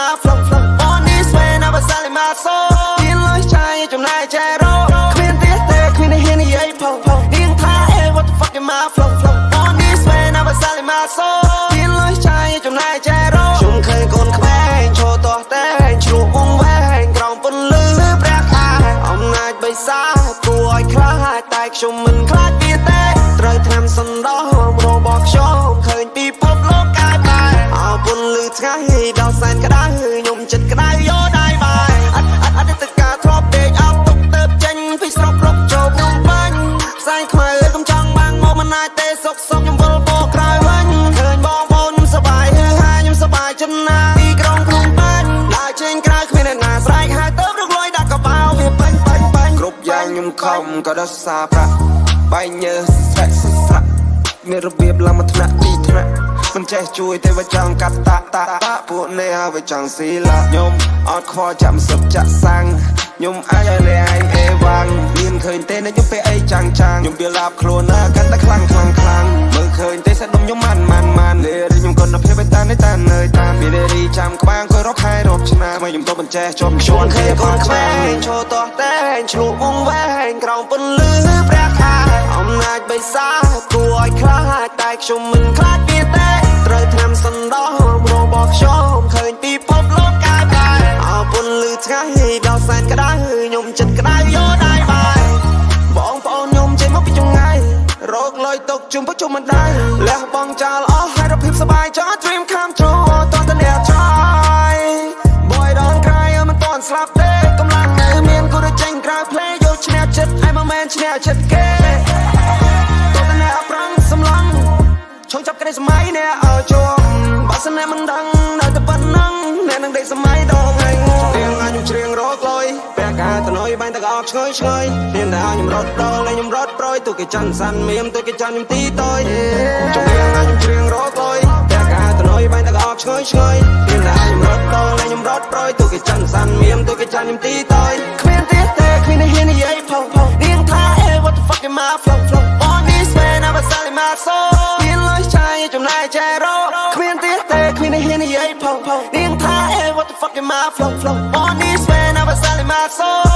my flow on this way never selling my soul មានលុយចាយចំណាយចែករោគ្មានទៀតទេគ្មានហ៊ាននិយាយផងនាងថា what the fuck in my flow on this way never selling my soul មានលុយចាយចំណាយចែករោខ្ញុំឃើញកូនក្មេងឈរតោះតែឆ្លុះវងវែងក្រោមពន្លឺព្រះខែអំណាចបិសាគួរឲ្យខ្លាចតែខ្ញុំមិនខ្លាចវាទេត្រូវថ្នាំសណ្ដោរបស់ខ្ញុំឃើញពីភពលោកកាយបែអោពន្លឺថ្ងៃដល់សែនក្តៅខ្ញុំចិត្តក្តៅយោដៃបាយអតីតកាលធ្លាប់ដេកអត់ទុកទៅចេញពីស្រុករកចូលខ្ញុំបាញ់ផ្សែងខ្មៅកំចង់បាំងមកមិនអាចទេសុកខ្ញុំវិលបោក្រៅវិញឃើញបងប្អូនខ្ញុំសប្បាយហឺហាខ្ញុំសប្បាយចិនណាទីក្រុងភ្នំពេញដើរចេញក្រៅគ្មានអ្នកណាស្រែកហៅទៅរកលុយដាក់កបោវាបាញ់គ្រប់យ៉ាងខ្ញុំខំក៏ដោះសារប្រាក់បែកញើស្រែកស្រៈមានរបៀបឡើងមកថ្នាក់ទីថ្នាក់មិនចេះជួយទេវាចង់កាត់តាពួកនេះហើយវាចង់ស៊ីឡាខ្ញុំអត់ខ្វល់ចាំសឹកចាក់សាំងខ្ញុំអាចឲ្យលេងអេវ៉ាំងមានឃើញទេនៅខ្ញុំពេលអីចាំងខ្ញុំវាឡាប់ខ្លួនណាកាន់តែខ្លាំងមើលឃើញទេស្ដុំខ្ញុំម៉ានលេរីខ្ញុំគាត់នៅភាពតាននៅតាមមានរីចាំក្បាំងក៏រកខែរកឆ្នាំខ្ញុំទៅបញ្ចេះជាប់ឈួនគ្នាកូនក្មេងឈរតោះតែឆ្លុះវងវែងក្រោមពន្លឺព្រះខែអំណាចបិសាគួរឲ្យខ្លាចតែខ្ញុំមិនខ្លាចវាទេត្រូវថ្នាំសណ្ដោរបស់ខ្ញុំឃើញពីភពលោកកាយបែអោពន្លឺថ្ងៃដល់សែនក្តៅខ្ញុំចិត្តក្តៅយោដៃបាយបងប្អូនខ្ញុំចេញមកពីចង្ងាយរកលុយទុកជុំពុំមិនដែរលះបងចោលអស់ហើយរកភាពសប្បាយចោល dream come true តោះតែអ្នកចោយ boy don't cry មិនតន់ស្លាប់ទេកម្លាំងនៅមានគូទៅចេញក្រៅ play យកឈ្នះចិត្តឲ្យមកមែនឈ្នះចិត្តគេតោះតែអ្នកអប្រាំងសំឡងឈងចាប់ក្តីសម័យអ្នកឲ្យជាប់បើសិនអ្នកមិនដឹងនៅតែប៉ុណ្ណឹងអ្នកនឹងដេកសម័យដងហើយងងរៀងឲ្យខ្ញុំច្រៀងរកលុយពេលកាទៅណយបាញ់តែអោបឆ្ងើយមានតែឲ្យខ្ញុំរត់ដល់ហើយខ្ញុំរត់ប្រយទូគេច័ន្ទសាន់មៀមទូគេច័ន្ទខ្ញុំទីតយចំរៀងឲ្យខ្ញុំច្រៀងរកលុយពេលកាទៅណយបាញ់តែអោបឆ្ងើយមានតែឲ្យខ្ញុំរត់ដល់ហើយខ្ញុំរត់ប្រយទូគេច័ន្ទសាន់មៀមទូគេច័ន្ទខ្ញុំទីតយគ្មានទៀតទេគ្មានហ៊ាននិយាយផងនាងថា what the fuck in my flow on this way never selling my soul មានលុយចាយចំណាយចែករោគ្មានទៀតទេគ្មានហ៊ាននិយាយផងនាងថា what the fuck in my flow on this way never selling my soul